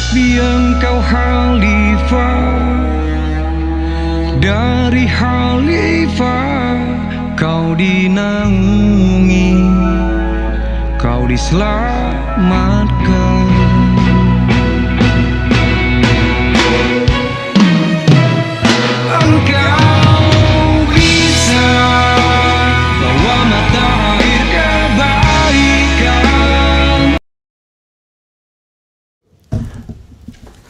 Tapi engkau khalifah, dari khalifah kau dinaungi, kau diselamatkan.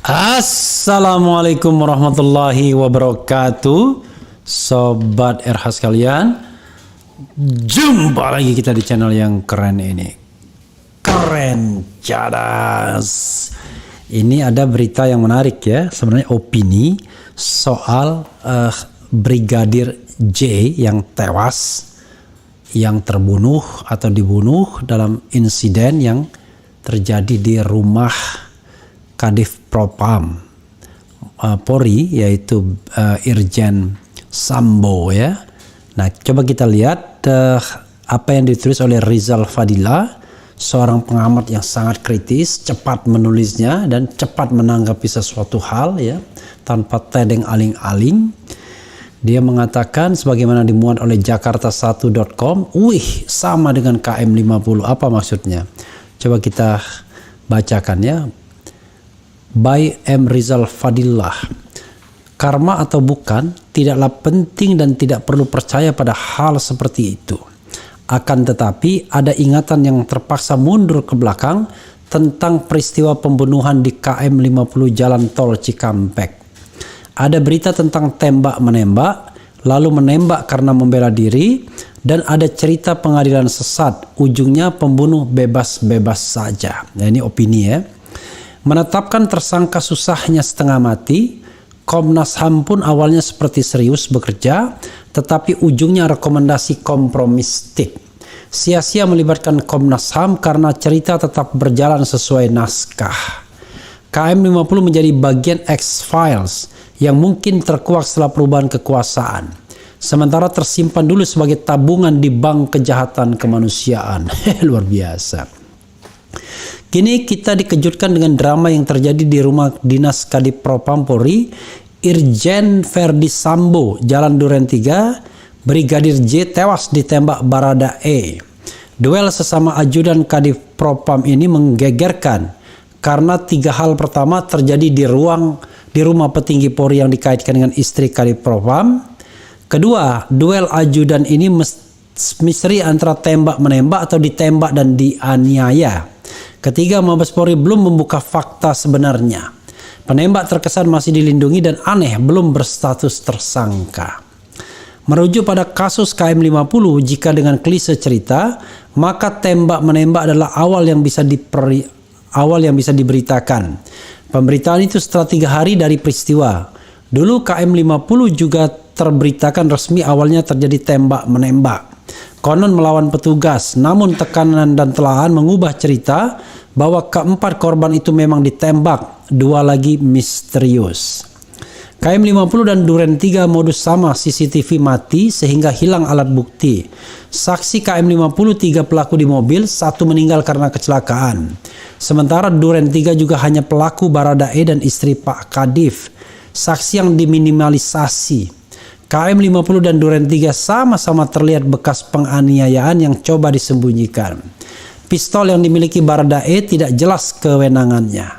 Assalamualaikum warahmatullahi wabarakatuh, Sobat RH sekalian. Jumpa lagi kita di channel yang keren ini, Keren Cadas. Ini ada berita yang menarik ya, sebenarnya opini soal Brigadir J yang tewas, yang terbunuh atau dibunuh dalam insiden yang terjadi di rumah Kadif Propam Polri, yaitu Irjen Sambo ya. Nah, coba kita lihat apa yang ditulis oleh Rizal Fadila, seorang pengamat yang sangat kritis, cepat menulisnya dan cepat menanggapi sesuatu hal ya, tanpa tedeng aling-aling. Dia mengatakan sebagaimana dimuat oleh jakarta1.com, wih sama dengan KM50. Apa maksudnya? Coba kita bacakan ya. By M. Rizal Fadillah. Karma atau bukan, tidaklah penting dan tidak perlu percaya pada hal seperti itu. Akan tetapi ada ingatan yang terpaksa mundur ke belakang tentang peristiwa pembunuhan di KM 50 Jalan Tol Cikampek. Ada berita tentang tembak-menembak, lalu menembak karena membela diri, dan ada cerita pengadilan sesat, ujungnya pembunuh bebas-bebas saja. Nah, ini opini ya. Menetapkan tersangka susahnya setengah mati. Komnas HAM pun awalnya seperti serius bekerja, tetapi ujungnya rekomendasi kompromistik. Sia-sia melibatkan Komnas HAM karena cerita tetap berjalan sesuai naskah. KM 50 menjadi bagian X-Files yang mungkin terkuak setelah perubahan kekuasaan, sementara tersimpan dulu sebagai tabungan di bank kejahatan kemanusiaan. Luar biasa. Kini kita dikejutkan dengan drama yang terjadi di rumah dinas Kadif Propam Polri, Irjen Verdi Sambo, Jalan Duren 3. Brigadir J tewas ditembak Barada E. Duel sesama ajudan Kadif Propam ini menggegerkan karena tiga hal. Pertama, terjadi di rumah petinggi Polri yang dikaitkan dengan istri Kadif Propam. Kedua, duel ajudan ini misteri antara tembak-menembak atau ditembak dan dianiaya. Ketiga, Mabes Polri belum membuka fakta sebenarnya. Penembak terkesan masih dilindungi dan aneh belum berstatus tersangka. Merujuk pada kasus KM 50, jika dengan klise cerita, maka tembak-menembak adalah awal yang bisa diberitakan. Pemberitaan itu setelah 3 hari dari peristiwa. Dulu KM 50 juga terberitakan resmi awalnya terjadi tembak-menembak. Konon melawan petugas, namun tekanan dan telahan mengubah cerita bahwa keempat korban itu memang ditembak, 2 lagi misterius. KM 50 dan Duren 3 modus sama, CCTV mati sehingga hilang alat bukti. Saksi KM 50 3 pelaku di mobil, 1 meninggal karena kecelakaan. Sementara Duren 3 juga hanya pelaku Barada E dan istri Pak Kadif. Saksi yang diminimalisasi. KM 50 dan Duren 3 sama-sama terlihat bekas penganiayaan yang coba disembunyikan. Pistol yang dimiliki Barada E tidak jelas kewenangannya.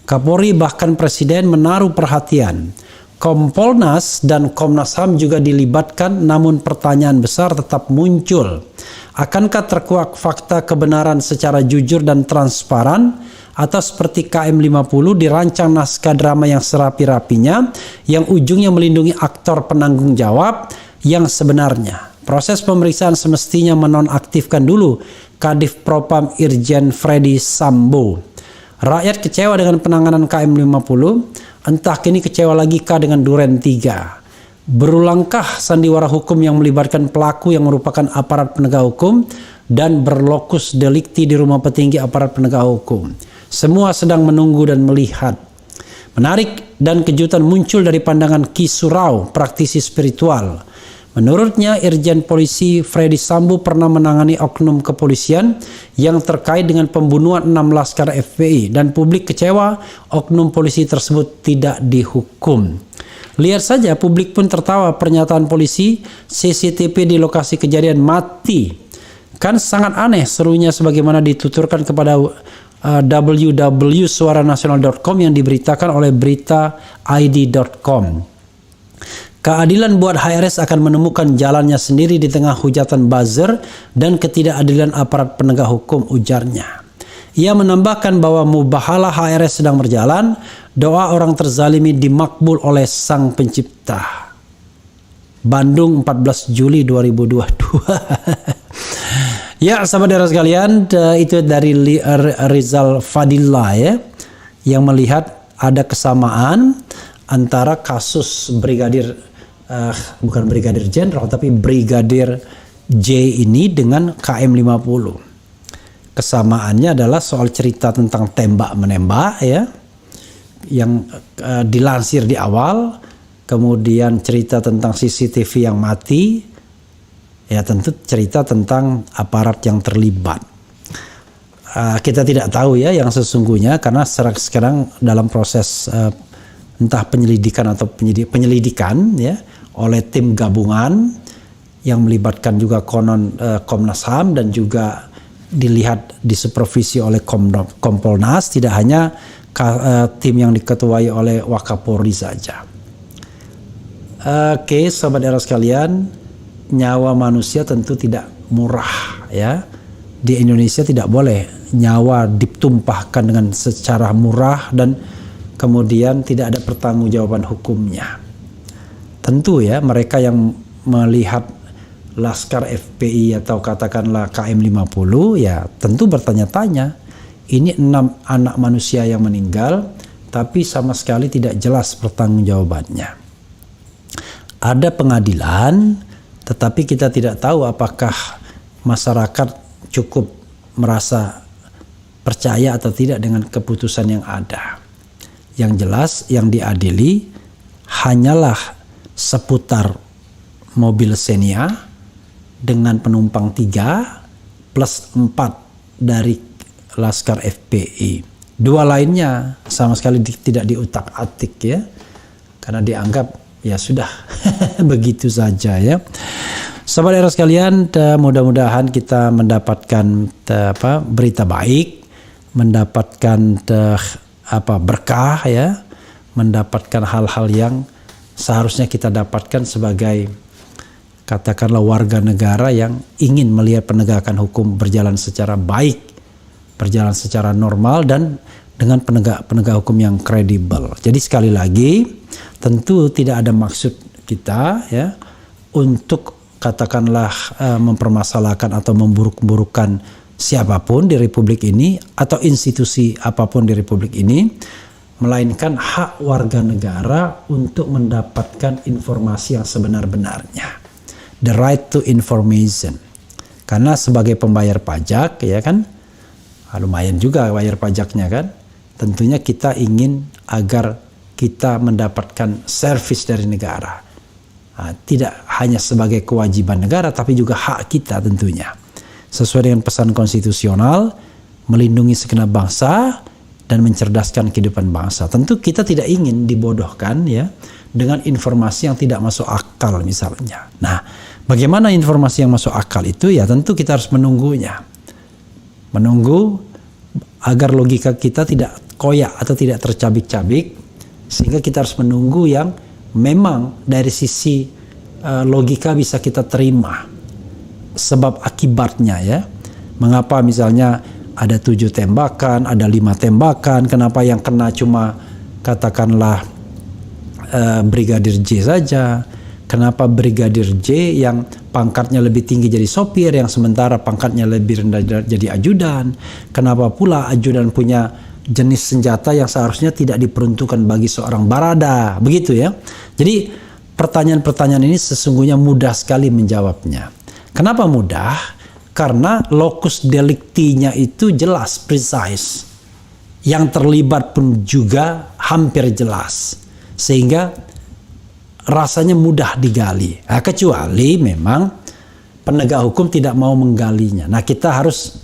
Kapolri bahkan Presiden menaruh perhatian. Kompolnas dan Komnas HAM juga dilibatkan, namun pertanyaan besar tetap muncul. Akankah terkuak fakta kebenaran secara jujur dan transparan? Atau seperti KM 50 dirancang naskah drama yang serapi-rapinya, yang ujungnya melindungi aktor penanggung jawab yang sebenarnya. Proses pemeriksaan semestinya menonaktifkan dulu Kadif Propam Irjen Verdi Sambo. Rakyat kecewa dengan penanganan KM 50, entah kini kecewa lagi kah dengan Duren 3. Berulangkah sandiwara hukum yang melibatkan pelaku yang merupakan aparat penegak hukum dan berlokus delikti di rumah petinggi aparat penegak hukum? Semua sedang menunggu dan melihat. Menarik dan kejutan muncul dari pandangan Ki Surau, praktisi spiritual. Menurutnya, Irjen Polisi Freddy Sambo pernah menangani oknum kepolisian yang terkait dengan pembunuhan 6 laskar FPI dan publik kecewa oknum polisi tersebut tidak dihukum. Lihat saja, publik pun tertawa pernyataan polisi, CCTV di lokasi kejadian mati. Kan sangat aneh, serunya sebagaimana dituturkan kepada www.suaranasional.com yang diberitakan oleh beritaid.com. Keadilan buat HRS akan menemukan jalannya sendiri di tengah hujatan buzzer dan ketidakadilan aparat penegak hukum, ujarnya. Ia menambahkan bahwa mubahalah HRS sedang berjalan, doa orang terzalimi dimakbul oleh Sang Pencipta. Bandung 14 Juli 2022. Ya, sahabat daerah sekalian, itu dari Rizal Fadillah ya, yang melihat ada kesamaan antara kasus bukan Brigadir Jenderal tapi Brigadir J ini dengan KM 50. Kesamaannya adalah soal cerita tentang tembak-menembak ya, yang dilansir di awal, kemudian cerita tentang CCTV yang mati, ya tentu cerita tentang aparat yang terlibat. Kita tidak tahu ya yang sesungguhnya karena sekarang dalam proses entah penyelidikan atau penyelidikan ya oleh tim gabungan yang melibatkan juga Komnas HAM dan juga dilihat disupervisi oleh Kompolnas, tidak hanya tim yang diketuai oleh Wakapolri saja. Oke, sahabat daerah sekalian, nyawa manusia tentu tidak murah ya. Di Indonesia tidak boleh nyawa ditumpahkan dengan secara murah dan kemudian tidak ada pertanggungjawaban hukumnya. Tentu ya, mereka yang melihat laskar FPI atau katakanlah KM 50 ya tentu bertanya-tanya, ini 6 anak manusia yang meninggal tapi sama sekali tidak jelas pertanggungjawabannya. Ada pengadilan tetapi kita tidak tahu apakah masyarakat cukup merasa percaya atau tidak dengan keputusan yang ada. Yang jelas yang diadili hanyalah seputar mobil Xenia dengan penumpang 3 plus 4 dari laskar FPI. 2 lainnya sama sekali tidak diutak-atik ya, karena dianggap ya sudah begitu saja ya. Sahabat daerah sekalian, mudah-mudahan kita mendapatkan berita baik, mendapatkan berkah ya, mendapatkan hal-hal yang seharusnya kita dapatkan sebagai katakanlah warga negara yang ingin melihat penegakan hukum berjalan secara baik, berjalan secara normal dan dengan penegak hukum yang kredibel. Jadi sekali lagi tentu tidak ada maksud kita ya untuk katakanlah mempermasalahkan atau memburuk-burukkan siapapun di Republik ini atau institusi apapun di Republik ini, melainkan hak warga negara untuk mendapatkan informasi yang sebenar-benarnya. The right to information. Karena sebagai pembayar pajak ya kan, lumayan juga bayar pajaknya kan, tentunya kita ingin agar kita mendapatkan servis dari negara. Tidak hanya sebagai kewajiban negara tapi juga hak kita tentunya. Sesuai dengan pesan konstitusional, melindungi segenap bangsa dan mencerdaskan kehidupan bangsa. Tentu kita tidak ingin dibodohkan ya dengan informasi yang tidak masuk akal misalnya. Nah, bagaimana informasi yang masuk akal itu ya tentu kita harus menunggunya. Menunggu agar logika kita tidak koyak atau tidak tercabik-cabik, sehingga kita harus menunggu yang memang dari sisi logika bisa kita terima. Sebab akibatnya ya, mengapa misalnya ada 7 tembakan, ada 5 tembakan, kenapa yang kena cuma katakanlah Brigadir J saja, kenapa Brigadir J yang pangkatnya lebih tinggi jadi sopir, yang sementara pangkatnya lebih rendah jadi ajudan, kenapa pula ajudan punya jenis senjata yang seharusnya tidak diperuntukkan bagi seorang barada, begitu ya. Jadi pertanyaan-pertanyaan ini sesungguhnya mudah sekali menjawabnya. Kenapa mudah? Karena lokus deliktinya itu jelas, precise. Yang terlibat pun juga hampir jelas. Sehingga rasanya mudah digali. Nah, kecuali memang penegak hukum tidak mau menggalinya. Nah, kita harus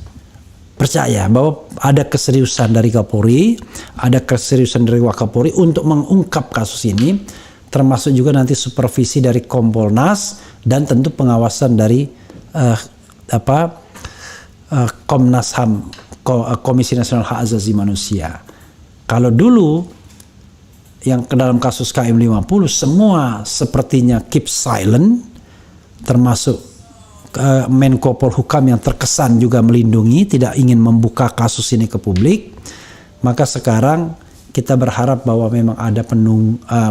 percaya bahwa ada keseriusan dari Kapolri, ada keseriusan dari Wakapolri untuk mengungkap kasus ini, termasuk juga nanti supervisi dari Kompolnas dan tentu pengawasan dari Komnas HAM, Komisi Nasional Hak Asasi Manusia. Kalau dulu yang ke dalam kasus KM50 semua sepertinya keep silent, termasuk Menko Polhukam yang terkesan juga melindungi, tidak ingin membuka kasus ini ke publik. Maka sekarang kita berharap bahwa memang ada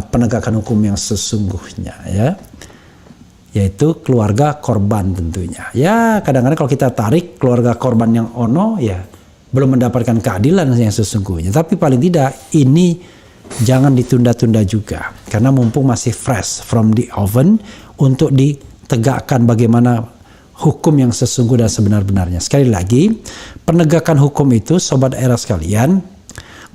penegakan hukum yang sesungguhnya, ya, yaitu keluarga korban tentunya. Ya, kadang-kadang kalau kita tarik keluarga korban yang ono, ya belum mendapatkan keadilan yang sesungguhnya. Tapi paling tidak ini jangan ditunda-tunda juga, karena mumpung masih fresh from the oven untuk ditegakkan bagaimana hukum yang sesungguh dan sebenar-benarnya. Sekali lagi, penegakan hukum itu, Sobat Era sekalian,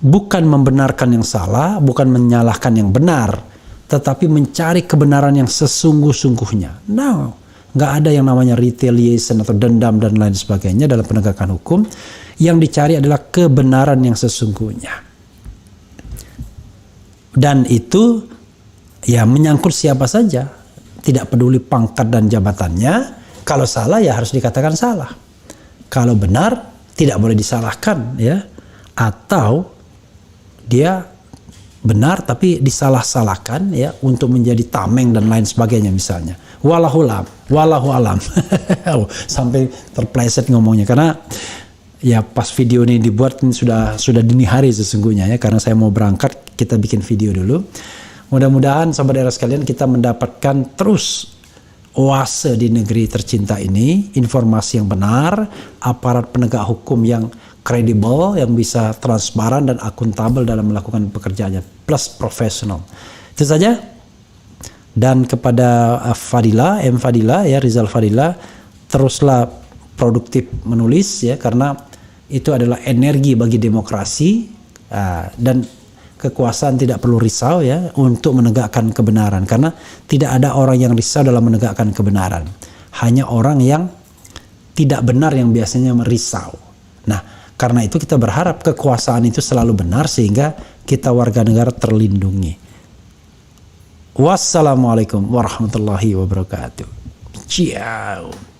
bukan membenarkan yang salah, bukan menyalahkan yang benar, tetapi mencari kebenaran yang sesungguh-sungguhnya. No, nggak ada yang namanya retaliation atau dendam dan lain sebagainya dalam penegakan hukum. Yang dicari adalah kebenaran yang sesungguhnya. Dan itu ya menyangkut siapa saja, tidak peduli pangkat dan jabatannya. Kalau salah ya harus dikatakan salah. Kalau benar tidak boleh disalahkan, ya. Atau dia benar tapi disalah-salahkan, ya, untuk menjadi tameng dan lain sebagainya misalnya. Wallahu alam. Sampai terpleset ngomongnya karena ya pas video ini dibuat ini sudah dini hari sesungguhnya, ya, karena saya mau berangkat, kita bikin video dulu. Mudah-mudahan Sobat Era sekalian kita mendapatkan terus oase di negeri tercinta ini, informasi yang benar, aparat penegak hukum yang kredibel, yang bisa transparan dan akuntabel dalam melakukan pekerjaannya, plus profesional. Itu saja. Dan kepada Fadila, ya, Rizal Fadila, teruslah produktif menulis, ya, karena itu adalah energi bagi demokrasi, dan kekuasaan tidak perlu risau, ya, untuk menegakkan kebenaran, karena tidak ada orang yang risau dalam menegakkan kebenaran, hanya orang yang tidak benar yang biasanya merisau. Nah, karena itu kita berharap kekuasaan itu selalu benar sehingga kita warga negara terlindungi. Wassalamualaikum warahmatullahi wabarakatuh. Ciao.